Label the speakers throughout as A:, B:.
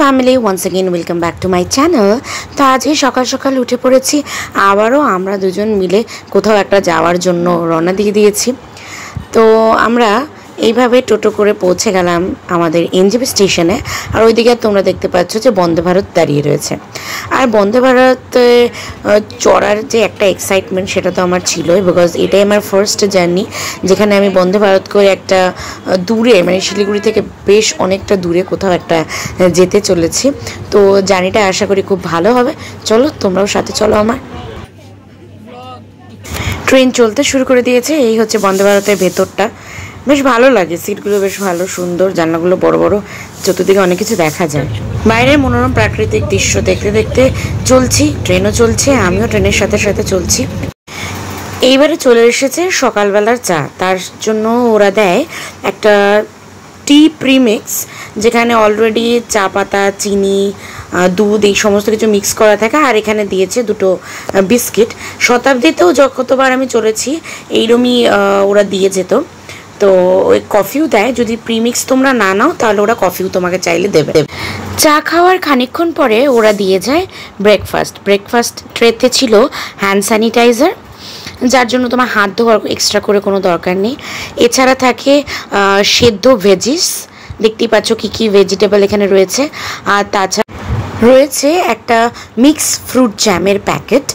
A: Family, once again welcome back to my channel. তো আজকে সকাল সকাল উঠে পড়েছি, আবারও আমরা দুজন মিলে কোথাও একটা যাওয়ার জন্য রওনা দিয়ে দিয়েছি। তো আমরা এইভাবে টোটো করে পৌঁছে গেলাম আমাদের এনজেপি স্টেশনে। আর ওইদিকে তোমরা দেখতে পাচ্ছ যে বন্দে ভারত দাঁড়িয়ে রয়েছে। আর বন্দে ভারতে চড়ার যে একটা এক্সাইটমেন্ট সেটা তো আমার ছিলই, বিকজ এটাই আমার ফার্স্ট জার্নি যেখানে আমি বন্দে ভারত করে একটা দূরে, মানে শিলিগুড়ি থেকে বেশ অনেকটা দূরে কোথাও একটা যেতে চলেছি। তো জার্নিটা আশা করি খুব ভালো হবে। চলো তোমরাও সাথে চলো আমার। ট্রেন চলতে শুরু করে দিয়েছে। এই হচ্ছে বন্দে ভারতের ভেতরটা, বেশ ভালো লাগে, সিটগুলো বেশ ভালো, সুন্দর, জানলাগুলো বড় বড়, চতুর্দিকে অনেক কিছু দেখা যায়। বাইরের মনোরম প্রাকৃতিক দৃশ্য দেখতে দেখতে চলছি, ট্রেনও চলছে, আমিও ট্রেনের সাথে সাথে চলছি। এইবারে চলে এসেছে সকালবেলার চা। তার জন্য ওরা দেয় একটা টি প্রিমিক্স, যেখানে অলরেডি চা পাতা, চিনি, দুধ এই সমস্ত কিছু মিক্স করা থাকে। আর এখানে দিয়েছে দুটো বিস্কিট। শতাব্দীতেও কতবার আমি চলেছি এইরকমই ওরা দিয়ে যেত। তো ওই কফিও দেয়, যদি প্রিমিক্স তোমরা না নাও তাহলে ওরা কফিও তোমাকে চাইলে দেবে। চা খাওয়ার খানিকক্ষণ পরে ওরা দিয়ে যায় ব্রেকফাস্ট ট্রেতে ছিল হ্যান্ড স্যানিটাইজার, যার জন্য তোমার হাত ধোয়ার এক্সট্রা করে কোনো দরকার নেই। এছাড়া থাকে সেদ্ধ ভেজিস, দেখতেই পাচ্ছ কী কী ভেজিটেবল এখানে রয়েছে। আর তাছাড়া রয়েছে একটা মিক্স ফ্রুট জ্যামের প্যাকেট,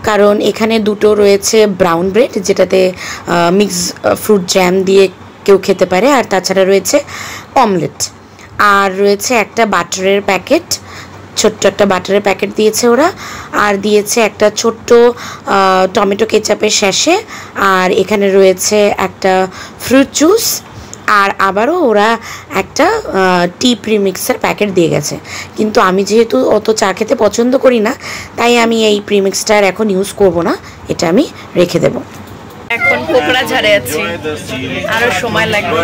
A: কারণ এখানে দুটো রয়েছে ব্রাউন ব্রেড, যেটাতে মিক্স ফ্রুট জ্যাম দিয়ে কেউ খেতে পারে। আর তাছাড়া রয়েছে অমলেট, আর রয়েছে একটা বাটারের প্যাকেট, ছোট্ট একটা বাটারের প্যাকেট দিয়েছে ওরা। আর দিয়েছে একটা ছোট্ট টমেটো কেচাপের স্যাশে। আর এখানে রয়েছে একটা ফ্রুট জুস। আর আবারও ওরা একটা টি প্রিমিক্সের প্যাকেট দিয়ে গেছে। কিন্তু আমি যেহেতু অত চা খেতে পছন্দ করি না, তাই আমি এই প্রিমিক্সটার এখন ইউজ করব না, এটা আমি রেখে দেব।
B: এখন কোকড়া ঝাড়ে আছি, আরো সময় লাগবে।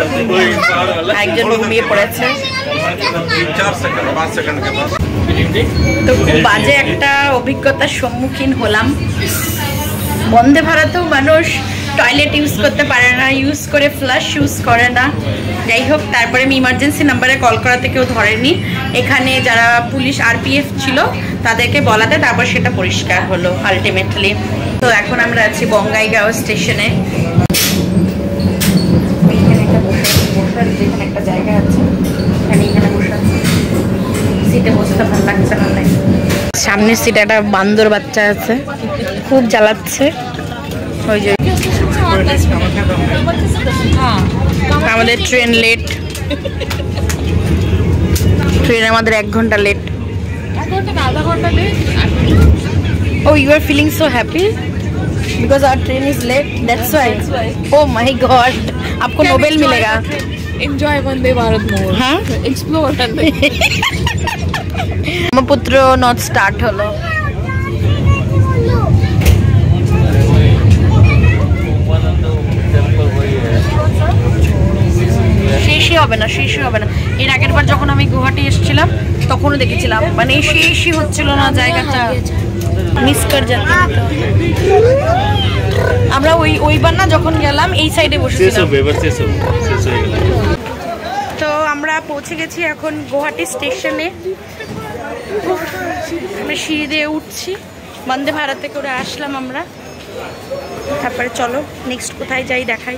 B: একজন ঘুমিয়ে পড়েছে। তো খুব বাজে একটা অভিজ্ঞতার সম্মুখীন হলাম। বন্দে ভারতেও মানুষ টয়লেট ইউজ করতে পারে না, ইউজ করে ফ্লাশ ইউজ করে না। যাই হোক, তারপরে আমি ইমার্জেন্সি নাম্বারে কল করাতে কেউ ধরেনি। এখানে যারা পুলিশ আরপিএফ ছিল তাদেরকে বলাতে তারপর সেটা পরিষ্কার হলো আলটিমেটলি। তো এখন আমরা আছি বঙ্গাইগাঁও স্টেশনে। বসার যেখানে একটা জায়গা আছে, এখানে বসে আছি। সিটে বসতে ভালো লাগছে না, তাই সামনের সিটে একটা বান্দর বাচ্চা আছে, খুব জ্বালাচ্ছে। ওই যে আমাদের ট্রেন লেট, ট্রেন আমাদের 1 ঘন্টা late. Oh, you are feeling so happy because our train is late. That's why. Oh my God, आपको नोबेल मिलेगा.
C: Enjoy Vande Bharat more.
B: हाँ?
C: Explore Vande.
B: Brahmaputra not start হলো। শেষই হবে না। এর আগের বার যখন আমি গুয়াহাটি এসেছিলাম তখনও দেখেছিলাম, মানে শেষই হচ্ছিল না জায়গাটা, মিস করে যেতাম। আমরা ওইবার না যখন গেলাম এই সাইডে বসেছিলাম। তো আমরা পৌঁছে গেছি এখন গুয়াহাটি স্টেশনে। আমরা সিঁড়ি দিয়ে উঠছি, বন্দে ভারতে করে আসলাম আমরা। তারপরে চলো নেক্সট কোথায় যাই দেখাই।